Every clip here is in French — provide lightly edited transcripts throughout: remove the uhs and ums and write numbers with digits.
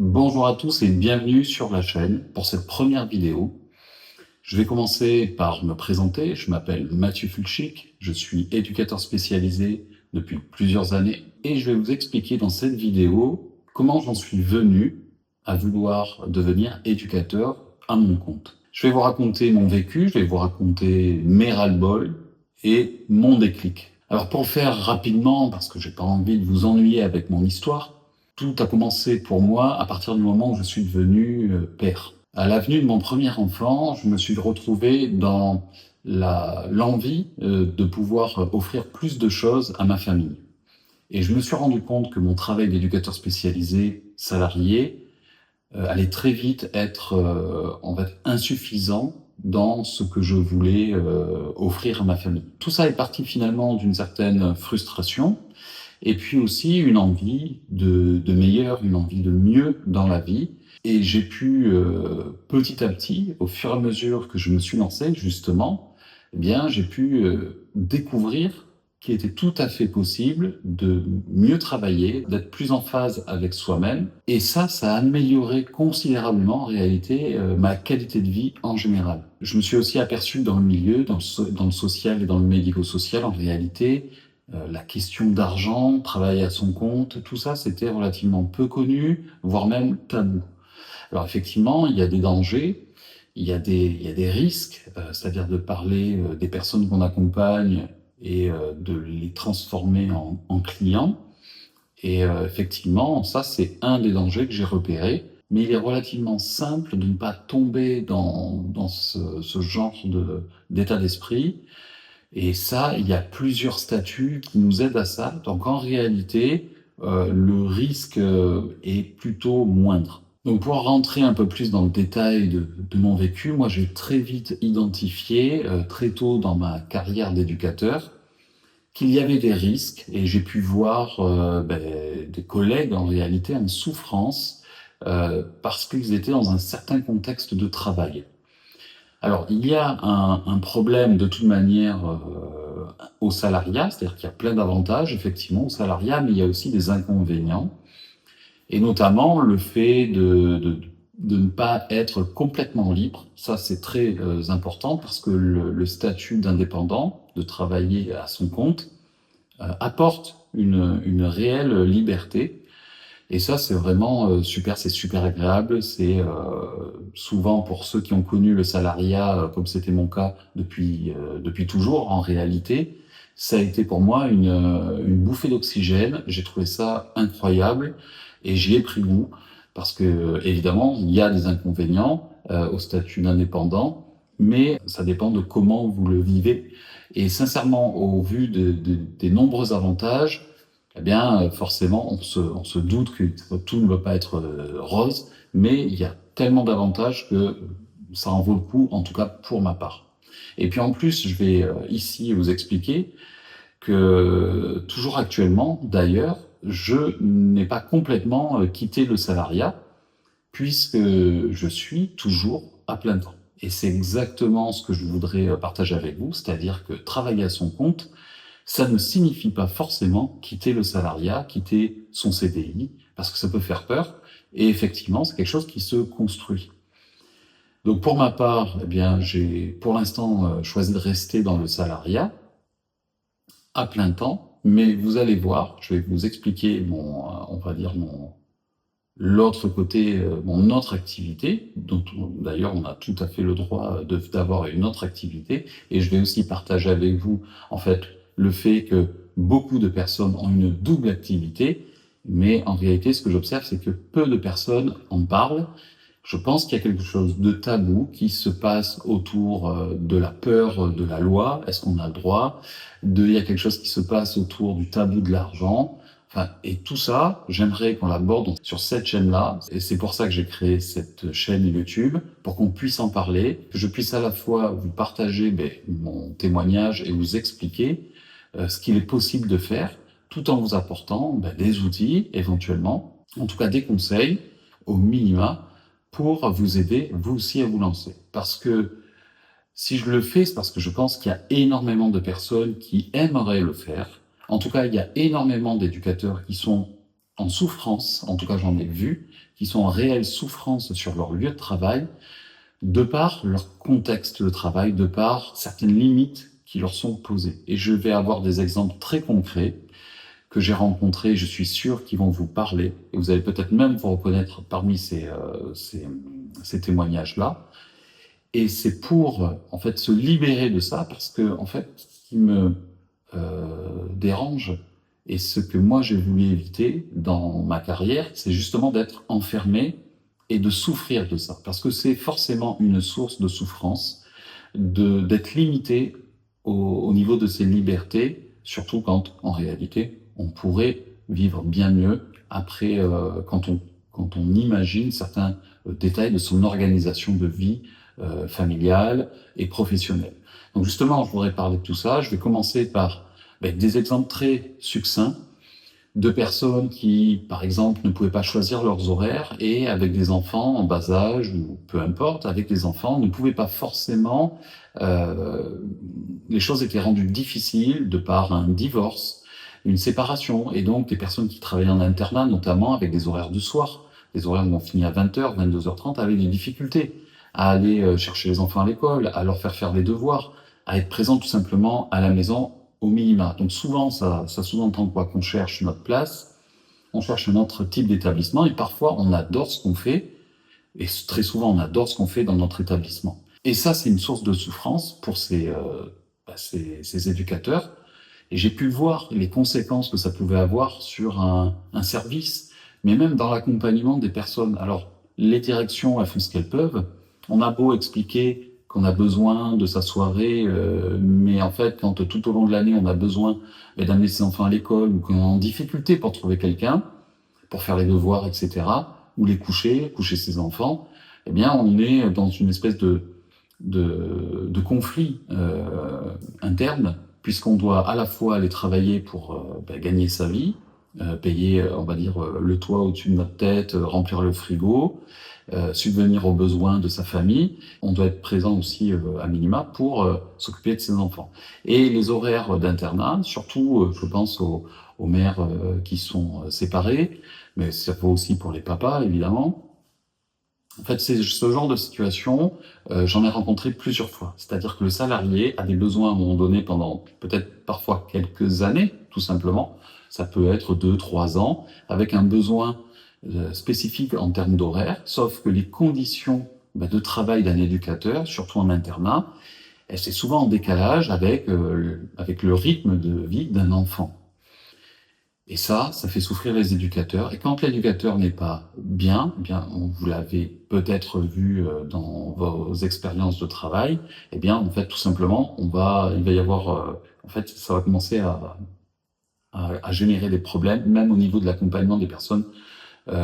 Bonjour à tous et bienvenue sur la chaîne pour cette première vidéo. Je vais commencer par me présenter. Je m'appelle Mathieu Fulchik, je suis éducateur spécialisé depuis plusieurs années et je vais vous expliquer dans cette vidéo comment j'en suis venu à vouloir devenir éducateur à mon compte. Je vais vous raconter mon vécu, je vais vous raconter mes ras-le-bol et mon déclic. Alors pour le faire rapidement, parce que j'ai pas envie de vous ennuyer avec mon histoire, tout a commencé pour moi à partir du moment où je suis devenu père. À l'avenue de mon premier enfant, je me suis retrouvé dans l'envie de pouvoir offrir plus de choses à ma famille. Et je me suis rendu compte que mon travail d'éducateur spécialisé salarié allait très vite être en fait insuffisant dans ce que je voulais offrir à ma famille. Tout ça est parti finalement d'une certaine frustration et puis aussi une envie de meilleur, une envie de mieux dans la vie. Et j'ai pu petit à petit, au fur et à mesure que je me suis lancé justement, eh bien j'ai pu découvrir qu'il était tout à fait possible de mieux travailler, d'être plus en phase avec soi-même. Et ça a amélioré considérablement en réalité ma qualité de vie en général. Je me suis aussi aperçu dans le milieu, dans le social et dans le médico-social, en réalité, la question d'argent, travailler à son compte, tout ça, c'était relativement peu connu, voire même tabou. Alors effectivement, il y a des dangers, il y a des risques, c'est-à-dire de parler des personnes qu'on accompagne et de les transformer en clients. Et effectivement, ça, c'est un des dangers que j'ai repéré. Mais il est relativement simple de ne pas tomber dans ce genre d'état d'esprit. Et ça, il y a plusieurs statuts qui nous aident à ça. Donc en réalité, le risque est plutôt moindre. Donc pour rentrer un peu plus dans le détail de mon vécu, moi j'ai très vite identifié, très tôt dans ma carrière d'éducateur, qu'il y avait des risques et j'ai pu voir des collègues en réalité en souffrance parce qu'ils étaient dans un certain contexte de travail. Alors, il y a un problème de toute manière au salariat, c'est-à-dire qu'il y a plein d'avantages effectivement au salariat, mais il y a aussi des inconvénients, et notamment le fait de ne pas être complètement libre. Ça, c'est très important parce que le statut d'indépendant, de travailler à son compte, apporte une réelle liberté. Et ça, c'est vraiment super, c'est super agréable. C'est souvent pour ceux qui ont connu le salariat, comme c'était mon cas depuis toujours, en réalité, ça a été pour moi une bouffée d'oxygène. J'ai trouvé ça incroyable et j'y ai pris goût parce que évidemment, il y a des inconvénients au statut d'indépendant, mais ça dépend de comment vous le vivez. Et sincèrement, au vu des nombreux avantages, eh bien, forcément, on se doute que tout ne va pas être rose, mais il y a tellement d'avantages que ça en vaut le coup, en tout cas pour ma part. Et puis en plus, je vais ici vous expliquer que toujours actuellement, d'ailleurs, je n'ai pas complètement quitté le salariat, puisque je suis toujours à plein temps. Et c'est exactement ce que je voudrais partager avec vous, c'est-à-dire que travailler à son compte, ça ne signifie pas forcément quitter le salariat, quitter son CDI, parce que ça peut faire peur, et effectivement, c'est quelque chose qui se construit. Donc pour ma part, eh bien, j'ai pour l'instant choisi de rester dans le salariat à plein temps, mais vous allez voir, je vais vous expliquer on va dire l'autre côté, mon autre activité, dont d'ailleurs on a tout à fait le droit d'avoir une autre activité, et je vais aussi partager avec vous en fait le fait que beaucoup de personnes ont une double activité, mais en réalité ce que j'observe c'est que peu de personnes en parlent. Je pense qu'il y a quelque chose de tabou qui se passe autour de la peur de la loi, est-ce qu'on a le droit, il y a quelque chose qui se passe autour du tabou de l'argent. Enfin, et tout ça, j'aimerais qu'on l'aborde sur cette chaîne-là. Et c'est pour ça que j'ai créé cette chaîne YouTube, pour qu'on puisse en parler, que je puisse à la fois vous partager mon témoignage et vous expliquer ce qu'il est possible de faire, tout en vous apportant des outils, éventuellement, en tout cas des conseils, au minima, pour vous aider, vous aussi, à vous lancer. Parce que si je le fais, c'est parce que je pense qu'il y a énormément de personnes qui aimeraient le faire. En tout cas, il y a énormément d'éducateurs qui sont en souffrance, en tout cas j'en ai vu, qui sont en réelle souffrance sur leur lieu de travail, de par leur contexte de travail, de par certaines limites qui leur sont posées. Et je vais avoir des exemples très concrets que j'ai rencontrés, je suis sûr qu'ils vont vous parler, et vous allez peut-être même vous reconnaître parmi ces témoignages-là. Et c'est pour, en fait, se libérer de ça, parce que, en fait, ce qui me dérange, et ce que moi j'ai voulu éviter dans ma carrière, c'est justement d'être enfermé et de souffrir de ça. Parce que c'est forcément une source de souffrance, d'être limité au niveau de ses libertés, surtout quand, en réalité, on pourrait vivre bien mieux après, quand on imagine certains détails de son organisation de vie familiale et professionnelle. Donc justement, je voudrais parler de tout ça. Je vais commencer par des exemples très succincts de personnes qui, par exemple, ne pouvaient pas choisir leurs horaires et avec des enfants en bas âge ou peu importe, avec des enfants, ne pouvaient pas forcément. Les choses étaient rendues difficiles de par un divorce, une séparation, et donc des personnes qui travaillaient en internat, notamment avec des horaires du soir, des horaires où on finit à 20h, 22h30, avaient des difficultés à aller chercher les enfants à l'école, à leur faire des devoirs, à être présent tout simplement à la maison au minima. Donc souvent, ça sous-entend quoi? Qu'on cherche notre place, on cherche un autre type d'établissement, et parfois on adore ce qu'on fait, et très souvent on adore ce qu'on fait dans notre établissement. Et ça, c'est une source de souffrance pour ces éducateurs, et j'ai pu voir les conséquences que ça pouvait avoir sur un service, mais même dans l'accompagnement des personnes. Alors, les directions, elles font ce qu'elles peuvent. On a beau expliquer qu'on a besoin de sa soirée, mais en fait, quand tout au long de l'année, on a besoin d'amener ses enfants à l'école, ou qu'on est en difficulté pour trouver quelqu'un, pour faire les devoirs, etc., ou les coucher ses enfants, eh bien, on est dans une espèce de conflit interne, puisqu'on doit à la fois aller travailler pour gagner sa vie, payer, on va dire, le toit au-dessus de notre tête, remplir le frigo, subvenir aux besoins de sa famille. On doit être présent aussi à minima pour s'occuper de ses enfants. Et les horaires d'internat, surtout, je pense aux mères qui sont séparées, mais ça vaut aussi pour les papas, évidemment. En fait, c'est ce genre de situation, j'en ai rencontré plusieurs fois. C'est-à-dire que le salarié a des besoins à un moment donné pendant peut-être parfois quelques années, tout simplement. Ça peut être 2, 3 ans, avec un besoin spécifique en termes d'horaire, sauf que les conditions de travail d'un éducateur, surtout en internat, c'est souvent en décalage avec le rythme de vie d'un enfant. Et ça fait souffrir les éducateurs. Et quand l'éducateur n'est pas bien, eh bien, vous l'avez peut-être vu dans vos expériences de travail, eh bien, en fait, tout simplement, il va y avoir, en fait, ça va commencer à générer des problèmes, même au niveau de l'accompagnement des personnes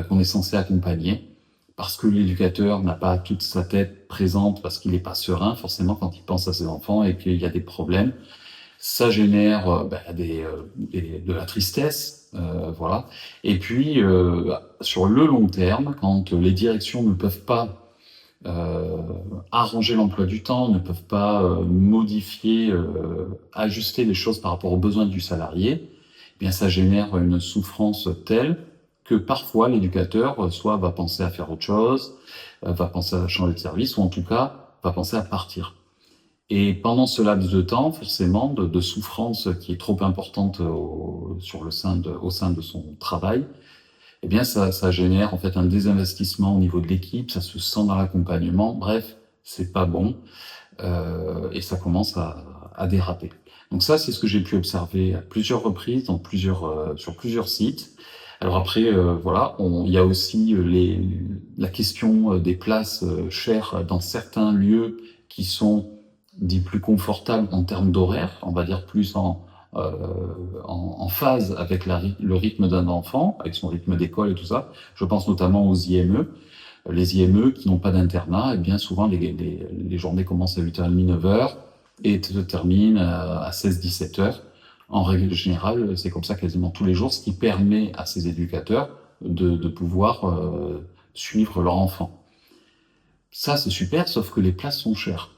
qu'on est censé accompagner, parce que l'éducateur n'a pas toute sa tête présente, parce qu'il n'est pas serein, forcément, quand il pense à ses enfants et qu'il y a des problèmes. Ça génère de la tristesse, voilà. Et puis, sur le long terme, quand les directions ne peuvent pas arranger l'emploi du temps, ne peuvent pas modifier, ajuster les choses par rapport aux besoins du salarié, eh bien ça génère une souffrance telle que parfois l'éducateur soit va penser à faire autre chose, va penser à changer de service, ou en tout cas va penser à partir. Et pendant ce laps de temps, forcément, de souffrance qui est trop importante au sein de son travail, eh bien, ça génère en fait un désinvestissement au niveau de l'équipe, ça se sent dans l'accompagnement. Bref, c'est pas bon, et ça commence à déraper. Donc ça, c'est ce que j'ai pu observer à plusieurs reprises, sur plusieurs sites. Alors après, voilà, il y a aussi la question des places chères dans certains lieux qui sont dits plus confortables en termes d'horaire, on va dire plus en phase avec le rythme d'un enfant, avec son rythme d'école et tout ça. Je pense notamment aux IME. Les IME qui n'ont pas d'internat, et bien souvent les journées commencent à 8h30, 9h et se terminent à 16-17h. En règle générale, c'est comme ça quasiment tous les jours, ce qui permet à ces éducateurs de pouvoir suivre leur enfant. Ça, c'est super, sauf que les places sont chères.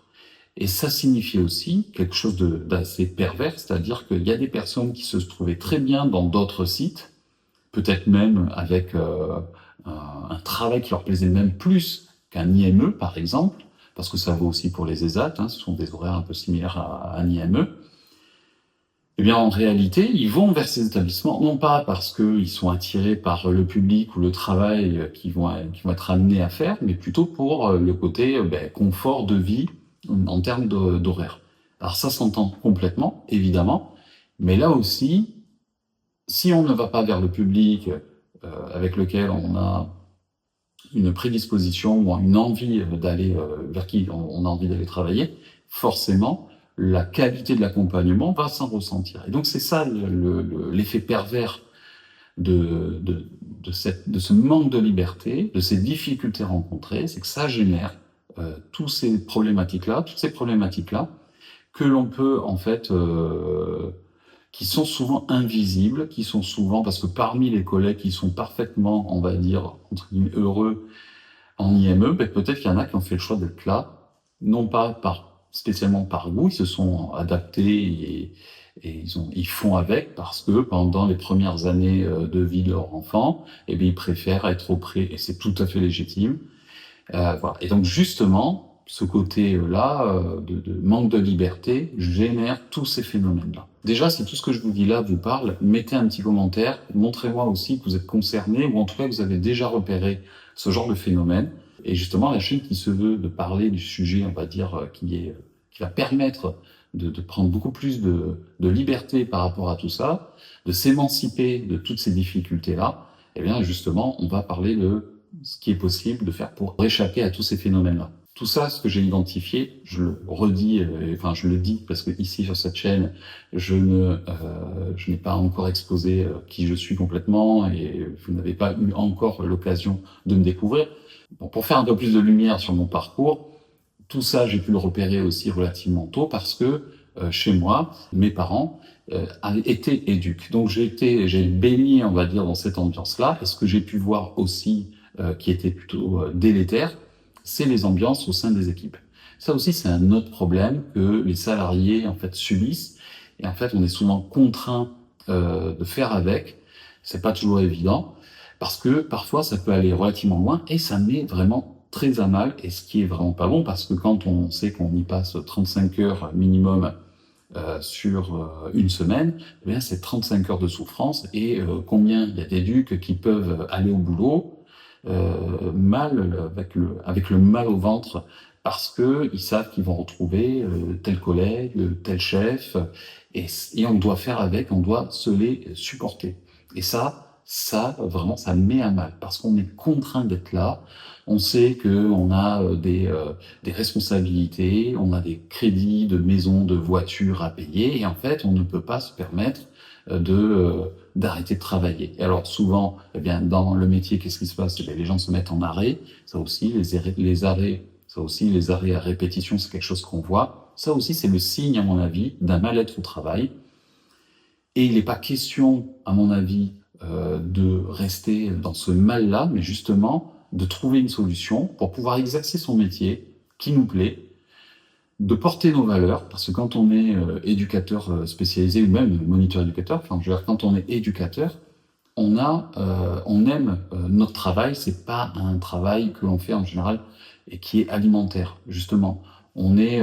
Et ça signifie aussi quelque chose d'assez pervers, c'est-à-dire qu'il y a des personnes qui se trouvaient très bien dans d'autres sites, peut-être même avec un travail qui leur plaisait même plus qu'un IME, par exemple, parce que ça vaut aussi pour les ESAT, hein, ce sont des horaires un peu similaires à un IME. Eh bien, en réalité, ils vont vers ces établissements, non pas parce qu'ils sont attirés par le public ou le travail qu'ils vont être amenés à faire, mais plutôt pour le côté confort de vie en termes d'horaire. Alors ça s'entend complètement, évidemment, mais là aussi, si on ne va pas vers le public avec lequel on a une prédisposition ou une envie d'aller vers qui on a envie d'aller travailler, forcément, la qualité de l'accompagnement va s'en ressentir. Et donc c'est ça l'effet pervers de ce manque de liberté, de ces difficultés rencontrées, c'est que ça génère toutes ces problématiques-là, que l'on peut en fait qui sont souvent invisibles, qui sont souvent, parce que parmi les collègues qui sont parfaitement, on va dire, entre guillemets, heureux en IME, peut-être qu'il y en a qui ont fait le choix d'être là, non pas spécialement par goût, ils se sont adaptés et ils font avec parce que pendant les premières années de vie de leur enfant, eh bien, ils préfèrent être auprès, et c'est tout à fait légitime. Voilà. Et donc justement, ce côté-là de manque de liberté génère tous ces phénomènes-là. Déjà, si tout ce que je vous dis là vous parle, mettez un petit commentaire, montrez-moi aussi que vous êtes concerné ou en tout cas que vous avez déjà repéré ce genre de phénomène. Et justement, la chaîne qui se veut de parler du sujet, on va dire, qui va permettre de prendre beaucoup plus de liberté par rapport à tout ça, de s'émanciper de toutes ces difficultés-là, eh bien justement, on va parler de ce qui est possible de faire pour échapper à tous ces phénomènes-là. Tout ça, ce que j'ai identifié, je le redis, enfin je le dis parce que ici sur cette chaîne, je n'ai pas encore exposé qui je suis complètement et vous n'avez pas eu encore l'occasion de me découvrir. Bon, pour faire un peu plus de lumière sur mon parcours, tout ça j'ai pu le repérer aussi relativement tôt parce que chez moi, mes parents avaient été éduques. Donc j'ai baigné, on va dire, dans cette ambiance-là. Et ce que j'ai pu voir aussi qui était plutôt délétère, c'est les ambiances au sein des équipes. Ça aussi, c'est un autre problème que les salariés en fait subissent. Et en fait, on est souvent contraint de faire avec. C'est pas toujours évident parce que parfois, ça peut aller relativement loin et ça met vraiment très à mal. Et ce qui est vraiment pas bon, parce que quand on sait qu'on y passe 35 heures minimum sur une semaine, eh bien c'est 35 heures de souffrance et combien il y a d'éducs qui peuvent aller au boulot avec le mal au ventre parce que ils savent qu'ils vont retrouver tel collègue, tel chef et on doit faire avec, on doit se les supporter. Et ça vraiment ça met à mal parce qu'on est contraint d'être là. On sait que on a des responsabilités, on a des crédits de maison, de voiture à payer et en fait on ne peut pas se permettre d'arrêter de travailler. Et alors souvent, eh bien, dans le métier, qu'est-ce qui se passe? Eh bien, les gens se mettent en arrêt. Ça aussi, les arrêts, ça aussi, les arrêts à répétition, c'est quelque chose qu'on voit. Ça aussi, c'est le signe, à mon avis, d'un mal-être au travail. Et il n'est pas question, à mon avis, de rester dans ce mal-là, mais justement de trouver une solution pour pouvoir exercer son métier qui nous plaît, de porter nos valeurs, parce que quand on est éducateur spécialisé ou même moniteur éducateur, enfin, je veux dire, quand on est éducateur, on aime notre travail. C'est pas un travail que l'on fait en général et qui est alimentaire. Justement, on est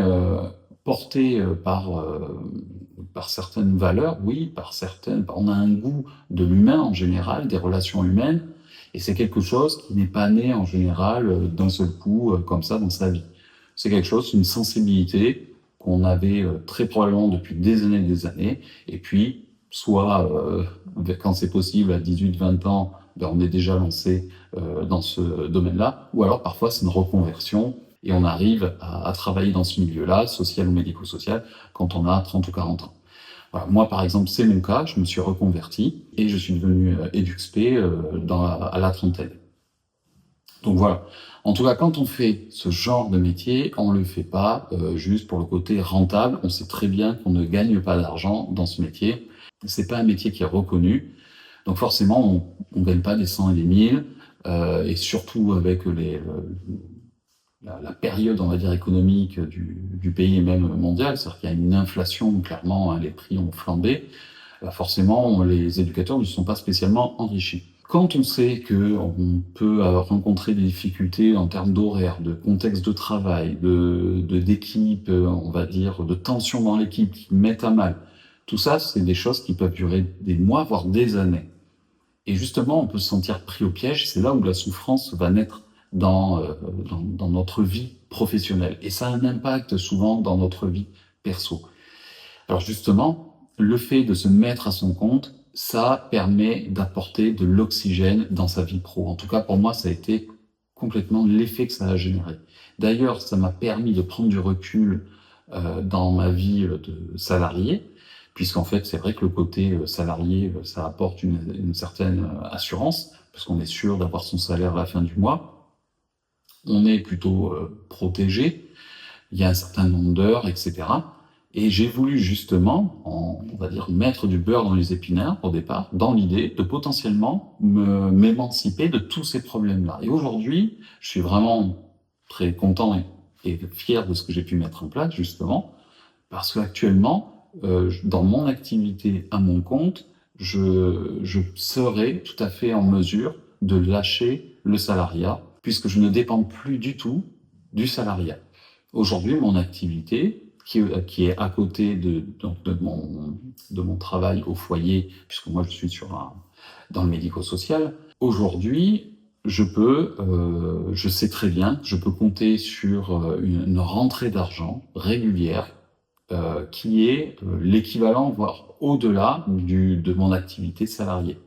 porté par certaines valeurs, oui, on a un goût de l'humain en général, des relations humaines, et c'est quelque chose qui n'est pas né en général d'un seul coup comme ça dans sa vie. C'est quelque chose, une sensibilité qu'on avait très probablement depuis des années, et puis, soit quand c'est possible, à 18-20 ans, ben, on est déjà lancé dans ce domaine-là, ou alors parfois c'est une reconversion, et on arrive à travailler dans ce milieu-là, social ou médico-social, quand on a 30 ou 40 ans. Voilà. Moi, par exemple, c'est mon cas, je me suis reconverti, et je suis devenu EduxP à la trentaine. Donc voilà. En tout cas, quand on fait ce genre de métier, on le fait pas juste pour le côté rentable. On sait très bien qu'on ne gagne pas d'argent dans ce métier. C'est pas un métier qui est reconnu. Donc forcément, on gagne pas des 100 et des 1000. Et surtout avec la période, on va dire, économique du pays et même mondial. C'est-à-dire qu'il y a une inflation, clairement, hein, les prix ont flambé. forcément, les éducateurs ne se sont pas spécialement enrichis. Quand on sait qu'on peut rencontrer des difficultés en termes d'horaire, de contexte de travail, d'équipe, on va dire, de tension dans l'équipe qui mettent à mal, tout ça, c'est des choses qui peuvent durer des mois, voire des années. Et justement, on peut se sentir pris au piège, c'est là où la souffrance va naître dans notre vie professionnelle. Et ça a un impact souvent dans notre vie perso. Alors justement, le fait de se mettre à son compte, ça permet d'apporter de l'oxygène dans sa vie pro. En tout cas, pour moi, ça a été complètement l'effet que ça a généré. D'ailleurs, ça m'a permis de prendre du recul dans ma vie de salarié, puisqu'en fait, c'est vrai que le côté salarié, ça apporte une certaine assurance, parce qu'on est sûr d'avoir son salaire à la fin du mois. On est plutôt protégé, il y a un certain nombre d'heures, etc. Et j'ai voulu justement, on va dire, mettre du beurre dans les épinards au départ, dans l'idée de potentiellement m'émanciper de tous ces problèmes-là. Et aujourd'hui, je suis vraiment très content et fier de ce que j'ai pu mettre en place, justement, parce qu'actuellement, dans mon activité à mon compte, je serai tout à fait en mesure de lâcher le salariat, puisque je ne dépends plus du tout du salariat. Aujourd'hui, mon activité, qui est à côté donc de mon travail au foyer, puisque moi je suis dans le médico-social, aujourd'hui, je sais très bien, je peux compter sur une rentrée d'argent régulière qui est l'équivalent, voire au-delà de mon activité salariée.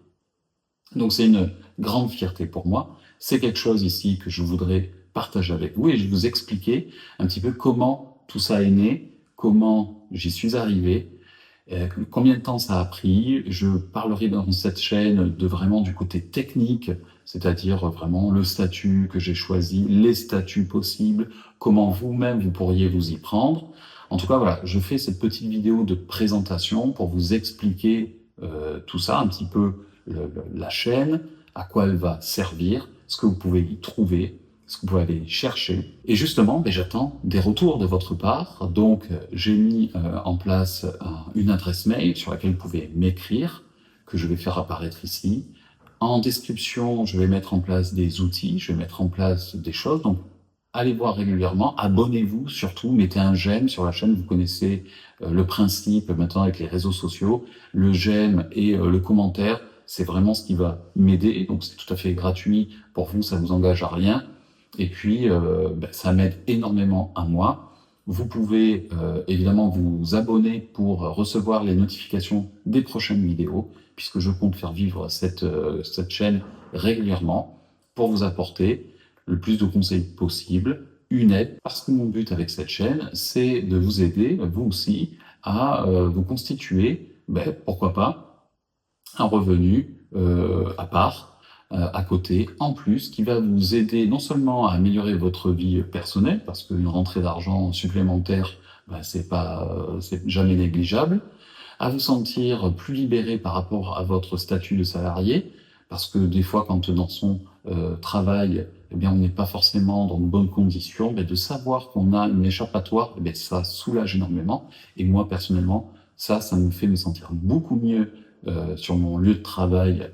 Donc c'est une grande fierté pour moi. C'est quelque chose ici que je voudrais partager avec vous et je vais vous expliquer un petit peu comment tout ça est né, comment j'y suis arrivé, combien de temps ça a pris. Je parlerai dans cette chaîne de vraiment du côté technique, c'est-à-dire vraiment le statut que j'ai choisi, les statuts possibles, comment vous-même vous pourriez vous y prendre. En tout cas, voilà, je fais cette petite vidéo de présentation pour vous expliquer tout ça, un petit peu la chaîne, à quoi elle va servir, ce que vous pouvez y trouver, ce que vous pouvez aller chercher. Et justement, j'attends des retours de votre part. Donc, j'ai mis en place une adresse mail sur laquelle vous pouvez m'écrire, que je vais faire apparaître ici. En description, je vais mettre en place des outils, je vais mettre en place des choses. Donc, allez voir régulièrement, abonnez-vous surtout, mettez un j'aime sur la chaîne, vous connaissez le principe maintenant avec les réseaux sociaux, le j'aime et le commentaire, c'est vraiment ce qui va m'aider, donc c'est tout à fait gratuit pour vous, ça vous engage à rien, et puis ça m'aide énormément à moi. Vous pouvez évidemment vous abonner pour recevoir les notifications des prochaines vidéos, puisque je compte faire vivre cette chaîne régulièrement pour vous apporter le plus de conseils possible, une aide, parce que mon but avec cette chaîne, c'est de vous aider, vous aussi, à vous constituer, pourquoi pas, un revenu à part, à côté, en plus, qui va vous aider non seulement à améliorer votre vie personnelle, parce qu'une rentrée d'argent supplémentaire, c'est jamais négligeable, à vous sentir plus libéré par rapport à votre statut de salarié, parce que des fois, quand dans son travail, on n'est pas forcément dans de bonnes conditions, de savoir qu'on a une échappatoire, ça soulage énormément. Et moi, personnellement, ça me fait me sentir beaucoup mieux sur mon lieu de travail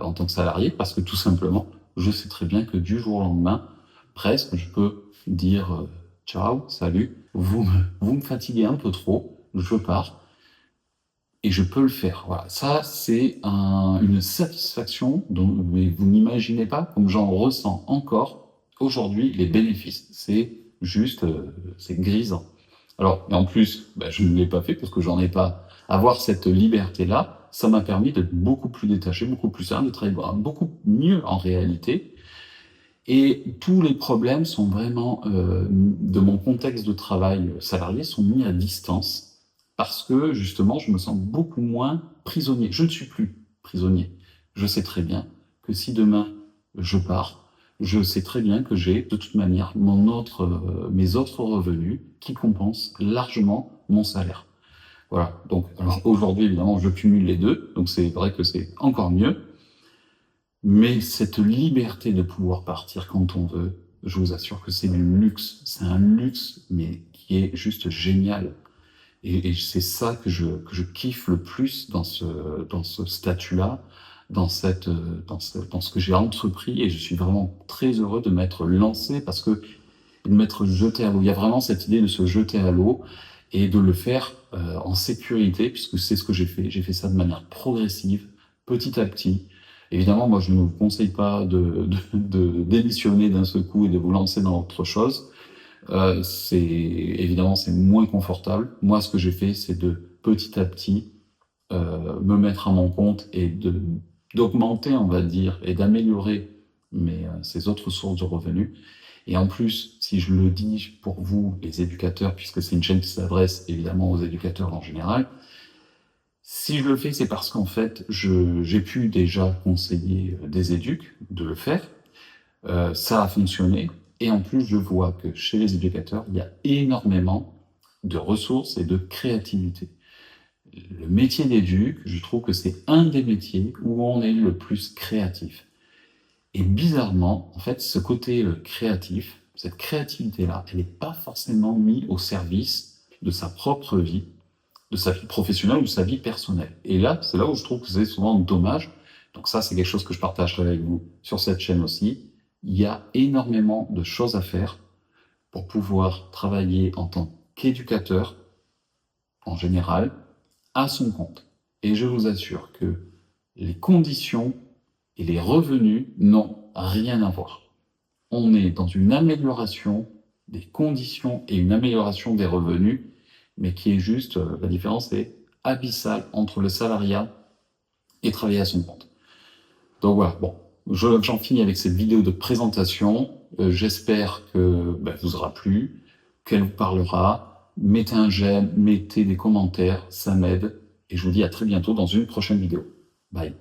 en tant que salarié, parce que tout simplement, je sais très bien que du jour au lendemain, presque, je peux dire ciao, salut, vous me fatiguez un peu trop, je pars. Et je peux le faire. Voilà. Ça, c'est une satisfaction dont vous n'imaginez pas comme j'en ressens encore aujourd'hui les bénéfices. C'est juste, c'est grisant. Alors, et en plus, je ne l'ai pas fait parce que j'en ai pas. Avoir cette liberté-là, ça m'a permis d'être beaucoup plus détaché, beaucoup plus simple, de travailler beaucoup mieux en réalité. Et tous les problèmes sont vraiment, de mon contexte de travail salarié, sont mis à distance parce que justement, je me sens beaucoup moins prisonnier. Je ne suis plus prisonnier. Je sais très bien que si demain je pars, je sais très bien que j'ai de toute manière mes autres revenus qui compensent largement mon salaire. Voilà. Donc, alors aujourd'hui, évidemment, je cumule les deux, donc c'est vrai que c'est encore mieux. Mais cette liberté de pouvoir partir quand on veut, je vous assure que c'est du luxe. C'est un luxe, mais qui est juste génial. Et c'est ça que je kiffe le plus dans ce statut-là, dans ce que j'ai entrepris, et je suis vraiment très heureux de m'être lancé parce que de m'être jeté à l'eau. Il y a vraiment cette idée de se jeter à l'eau et de le faire en sécurité, puisque c'est ce que j'ai fait. J'ai fait ça de manière progressive, petit à petit. Évidemment, moi, je ne vous conseille pas de démissionner d'un seul coup et de vous lancer dans autre chose. Évidemment, c'est moins confortable. Moi, ce que j'ai fait, c'est de petit à petit me mettre à mon compte et d'augmenter, on va dire, et d'améliorer ces autres sources de revenus. Et en plus, si je le dis pour vous, les éducateurs, puisque c'est une chaîne qui s'adresse évidemment aux éducateurs en général, si je le fais, c'est parce qu'en fait, j'ai pu déjà conseiller des éducs de le faire. Ça a fonctionné. Et en plus, je vois que chez les éducateurs, il y a énormément de ressources et de créativité. Le métier d'éduc, je trouve que c'est un des métiers où on est le plus créatif. Et bizarrement, en fait, ce côté créatif, cette créativité-là, elle n'est pas forcément mise au service de sa propre vie, de sa vie professionnelle ou de sa vie personnelle. Et là, c'est là où je trouve que c'est souvent dommage. Donc ça, c'est quelque chose que je partagerai avec vous sur cette chaîne aussi. Il y a énormément de choses à faire pour pouvoir travailler en tant qu'éducateur, en général, à son compte. Et je vous assure que les conditions et les revenus n'ont rien à voir. On est dans une amélioration des conditions et une amélioration des revenus, mais qui est juste, la différence est abyssale entre le salariat et travailler à son compte. Donc voilà, bon, j'en finis avec cette vidéo de présentation. J'espère que vous aura plu, qu'elle vous parlera. Mettez un j'aime, mettez des commentaires, ça m'aide. Et je vous dis à très bientôt dans une prochaine vidéo. Bye.